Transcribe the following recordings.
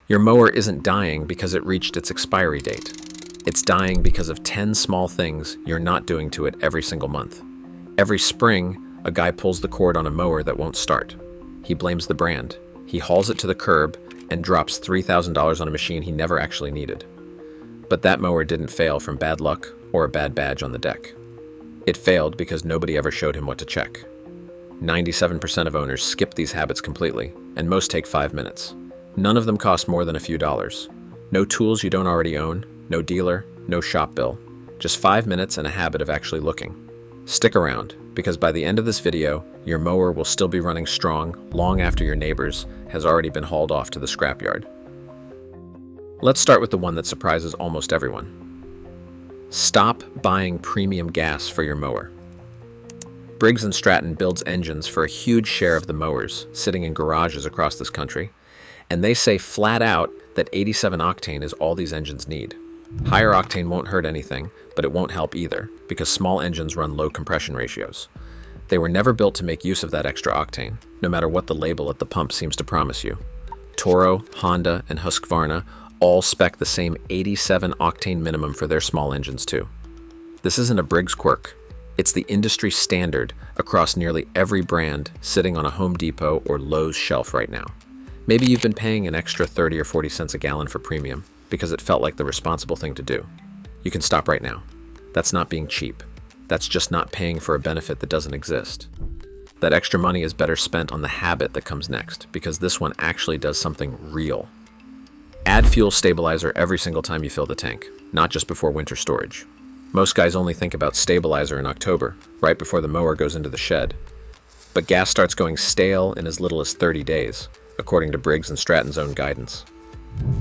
Your mower isn't dying because it reached its expiry date. It's dying because of 10 small things you're not doing to it every single month. Every spring, a guy pulls the cord on a mower that won't start. He blames the brand. He hauls it to the curb and drops $3,000 on a machine he never actually needed. But that mower didn't fail from bad luck or a bad badge on the deck. It failed because nobody ever showed him what to check. 97% of owners skip these habits completely, and most take 5 minutes. None of them cost more than a few dollars. No tools you don't already own, no dealer, no shop bill. Just 5 minutes and a habit of actually looking. Stick around, because by the end of this video, your mower will still be running strong long after your neighbor's has already been hauled off to the scrapyard. Let's start with the one that surprises almost everyone. Stop buying premium gas for your mower. Briggs & Stratton builds engines for a huge share of the mowers sitting in garages across this country, and they say flat out that 87 octane is all these engines need. Higher octane won't hurt anything, but it won't help either, because small engines run low compression ratios. They were never built to make use of that extra octane, no matter what the label at the pump seems to promise you. Toro, Honda, and Husqvarna all spec the same 87 octane minimum for their small engines too. This isn't a Briggs quirk. It's the industry standard across nearly every brand sitting on a Home Depot or Lowe's shelf right now. Maybe you've been paying an extra 30 or 40 cents a gallon for premium because it felt like the responsible thing to do. You can stop right now. That's not being cheap. That's just not paying for a benefit that doesn't exist. That extra money is better spent on the habit that comes next, because this one actually does something real. Add fuel stabilizer every single time you fill the tank, not just before winter storage. Most guys only think about stabilizer in October, right before the mower goes into the shed. But gas starts going stale in as little as 30 days, according to Briggs & Stratton's own guidance.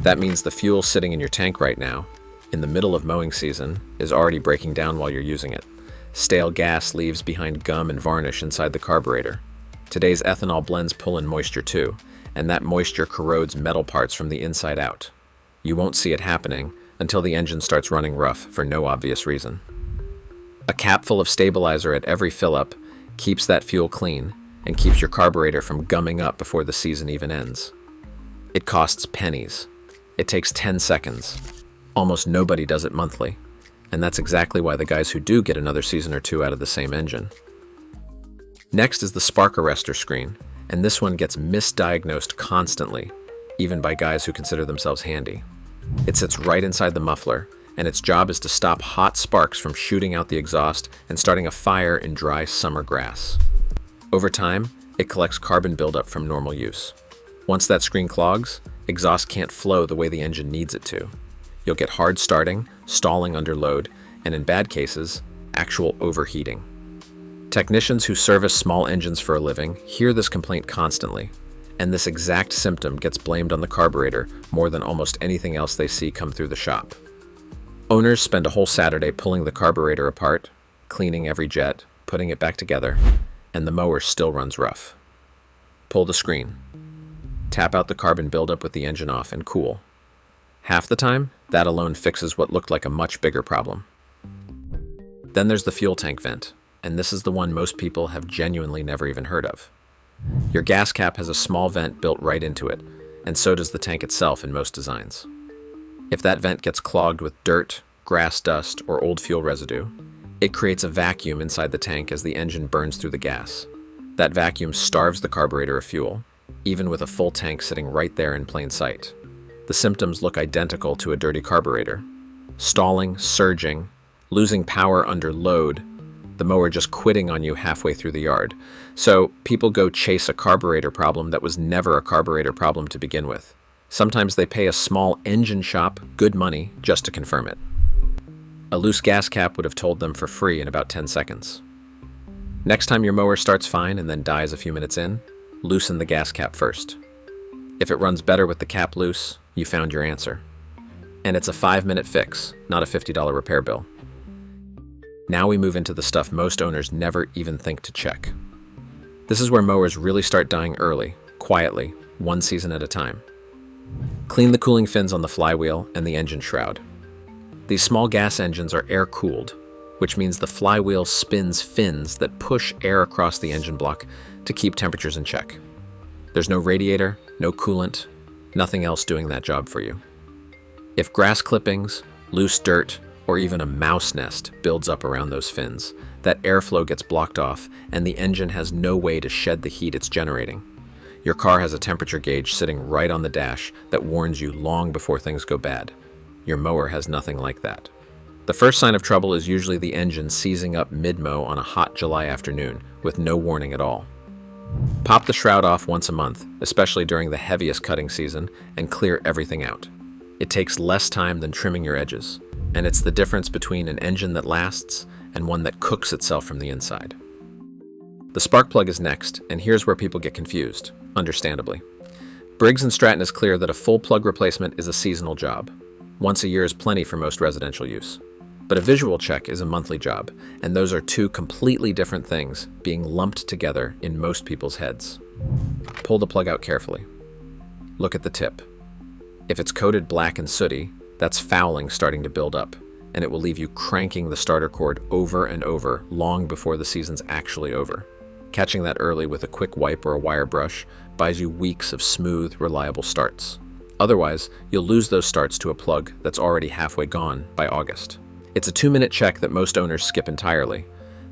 That means the fuel sitting in your tank right now, in the middle of mowing season, is already breaking down while you're using it. Stale gas leaves behind gum and varnish inside the carburetor. Today's ethanol blends pull in moisture too, and that moisture corrodes metal parts from the inside out. You won't see it happening until the engine starts running rough for no obvious reason. A cap full of stabilizer at every fill-up keeps that fuel clean and keeps your carburetor from gumming up before the season even ends. It costs pennies. It takes 10 seconds. Almost nobody does it monthly. And that's exactly why the guys who do get another season or two out of the same engine. Next is the spark arrestor screen, and this one gets misdiagnosed constantly, even by guys who consider themselves handy. It sits right inside the muffler, and its job is to stop hot sparks from shooting out the exhaust and starting a fire in dry summer grass. Over time, it collects carbon buildup from normal use. Once that screen clogs, exhaust can't flow the way the engine needs it to. You'll get hard starting, stalling under load, and in bad cases, actual overheating. Technicians who service small engines for a living hear this complaint constantly, and this exact symptom gets blamed on the carburetor more than almost anything else they see come through the shop. Owners spend a whole Saturday pulling the carburetor apart, cleaning every jet, putting it back together, and the mower still runs rough. Pull the screen. Tap out the carbon buildup with the engine off and cool. Half the time, that alone fixes what looked like a much bigger problem. Then there's the fuel tank vent, and this is the one most people have genuinely never even heard of. Your gas cap has a small vent built right into it, and so does the tank itself in most designs. If that vent gets clogged with dirt, grass dust, or old fuel residue, it creates a vacuum inside the tank as the engine burns through the gas. That vacuum starves the carburetor of fuel, even with a full tank sitting right there in plain sight. The symptoms look identical to a dirty carburetor. Stalling, surging, losing power under load, the mower just quitting on you halfway through the yard. So people go chase a carburetor problem that was never a carburetor problem to begin with. Sometimes they pay a small engine shop good money just to confirm it. A loose gas cap would have told them for free in about 10 seconds. Next time your mower starts fine and then dies a few minutes in, loosen the gas cap first. If it runs better with the cap loose, you found your answer. And it's a 5-minute fix, not a $50 repair bill. Now we move into the stuff most owners never even think to check. This is where mowers really start dying early, quietly, one season at a time. Clean the cooling fins on the flywheel and the engine shroud. These small gas engines are air-cooled, which means the flywheel spins fins that push air across the engine block to keep temperatures in check. There's no radiator, no coolant, nothing else doing that job for you. If grass clippings, loose dirt, or even a mouse nest builds up around those fins, that airflow gets blocked off and the engine has no way to shed the heat it's generating. Your car has a temperature gauge sitting right on the dash that warns you long before things go bad. Your mower has nothing like that. The first sign of trouble is usually the engine seizing up mid-mow on a hot July afternoon with no warning at all. Pop the shroud off once a month, especially during the heaviest cutting season, and clear everything out. It takes less time than trimming your edges, and it's the difference between an engine that lasts and one that cooks itself from the inside. The spark plug is next, and here's where people get confused, understandably. Briggs & Stratton is clear that a full plug replacement is a seasonal job. Once a year is plenty for most residential use. But a visual check is a monthly job, and those are two completely different things being lumped together in most people's heads. Pull the plug out carefully. Look at the tip. If it's coated black and sooty, that's fouling starting to build up, and it will leave you cranking the starter cord over and over long before the season's actually over. Catching that early with a quick wipe or a wire brush buys you weeks of smooth, reliable starts. Otherwise, you'll lose those starts to a plug that's already halfway gone by August. It's a 2-minute check that most owners skip entirely.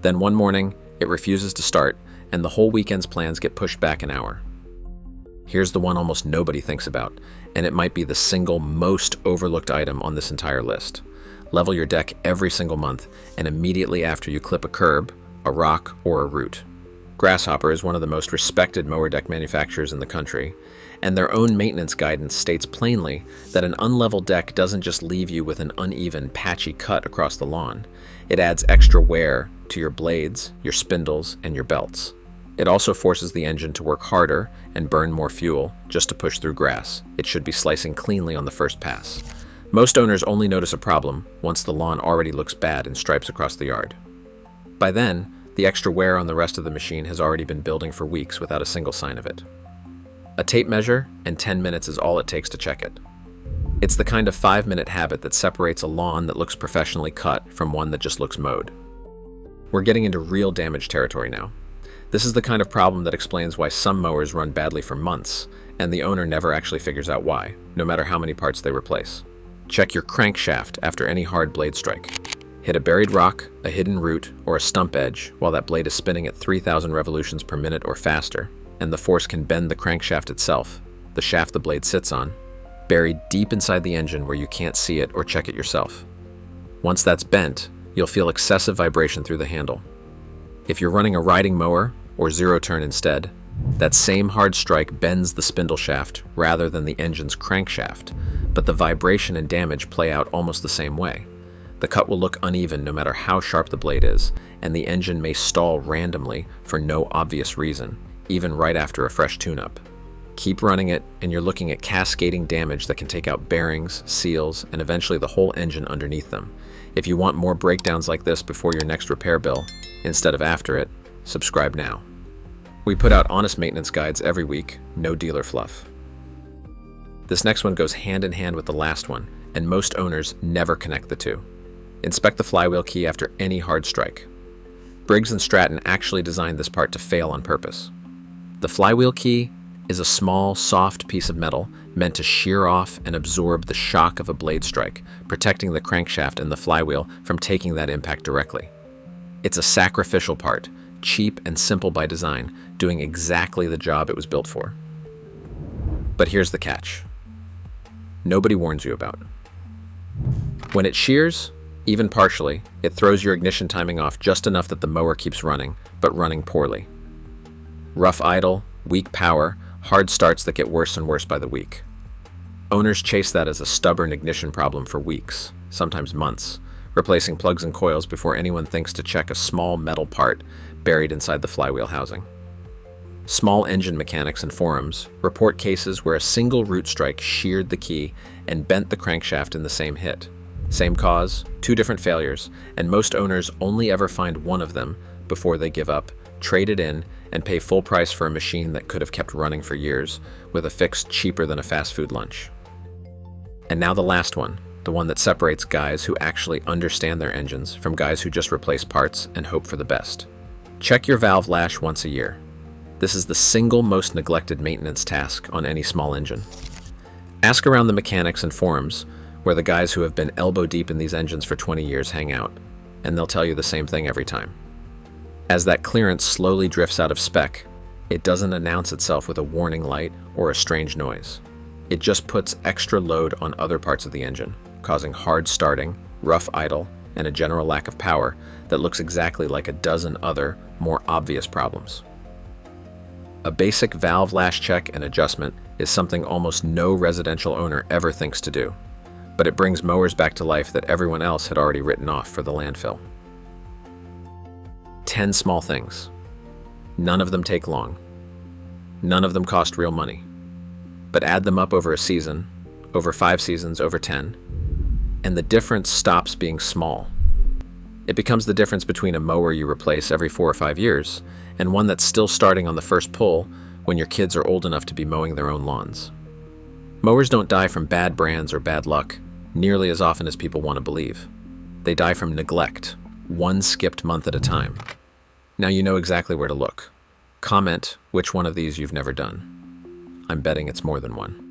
Then one morning, it refuses to start, and the whole weekend's plans get pushed back an hour. Here's the one almost nobody thinks about, and it might be the single most overlooked item on this entire list. Level your deck every single month, and immediately after you clip a curb, a rock, or a root. Grasshopper is one of the most respected mower deck manufacturers in the country, and their own maintenance guidance states plainly that an unlevel deck doesn't just leave you with an uneven, patchy cut across the lawn. It adds extra wear to your blades, your spindles, and your belts. It also forces the engine to work harder and burn more fuel just to push through grass. It should be slicing cleanly on the first pass. Most owners only notice a problem once the lawn already looks bad in stripes across the yard. By then, the extra wear on the rest of the machine has already been building for weeks without a single sign of it. A tape measure and 10 minutes is all it takes to check it. It's the kind of 5-minute habit that separates a lawn that looks professionally cut from one that just looks mowed. We're getting into real damage territory now. This is the kind of problem that explains why some mowers run badly for months, and the owner never actually figures out why, no matter how many parts they replace. Check your crankshaft after any hard blade strike. Hit a buried rock, a hidden root, or a stump edge while that blade is spinning at 3,000 revolutions per minute or faster, and the force can bend the crankshaft itself, the shaft the blade sits on, buried deep inside the engine where you can't see it or check it yourself. Once that's bent, you'll feel excessive vibration through the handle. If you're running a riding mower, or zero-turn instead, that same hard strike bends the spindle shaft rather than the engine's crankshaft, but the vibration and damage play out almost the same way. The cut will look uneven no matter how sharp the blade is, and the engine may stall randomly for no obvious reason, even right after a fresh tune-up. Keep running it, and you're looking at cascading damage that can take out bearings, seals, and eventually the whole engine underneath them. If you want more breakdowns like this before your next repair bill, instead of after it, subscribe now. We put out honest maintenance guides every week, no dealer fluff. This next one goes hand in hand with the last one, and most owners never connect the two. Inspect the flywheel key after any hard strike. Briggs & Stratton actually designed this part to fail on purpose. The flywheel key is a small, soft piece of metal meant to shear off and absorb the shock of a blade strike, protecting the crankshaft and the flywheel from taking that impact directly. It's a sacrificial part, cheap and simple by design, doing exactly the job it was built for. But here's the catch. Nobody warns you about. When it shears, even partially, it throws your ignition timing off just enough that the mower keeps running, but running poorly. Rough idle, weak power, hard starts that get worse and worse by the week. Owners chase that as a stubborn ignition problem for weeks, sometimes months, replacing plugs and coils before anyone thinks to check a small metal part buried inside the flywheel housing. Small engine mechanics and forums report cases where a single root strike sheared the key and bent the crankshaft in the same hit. Same cause, 2 different failures, and most owners only ever find one of them before they give up, trade it in, and pay full price for a machine that could have kept running for years with a fix cheaper than a fast food lunch. And now the last one, the one that separates guys who actually understand their engines from guys who just replace parts and hope for the best. Check your valve lash once a year. This is the single most neglected maintenance task on any small engine. Ask around the mechanics and forums where the guys who have been elbow deep in these engines for 20 years hang out, and they'll tell you the same thing every time. As that clearance slowly drifts out of spec, it doesn't announce itself with a warning light or a strange noise. It just puts extra load on other parts of the engine, causing hard starting, rough idle, and a general lack of power that looks exactly like a dozen other, more obvious problems. A basic valve lash check and adjustment is something almost no residential owner ever thinks to do, but it brings mowers back to life that everyone else had already written off for the landfill. 10 small things. None of them take long. None of them cost real money. But add them up over a season, over 5 seasons, over 10, and the difference stops being small. It becomes the difference between a mower you replace every 4 or 5 years and one that's still starting on the first pull when your kids are old enough to be mowing their own lawns. Mowers don't die from bad brands or bad luck nearly as often as people want to believe. They die from neglect, one skipped month at a time. Now you know exactly where to look. Comment which one of these you've never done. I'm betting it's more than one.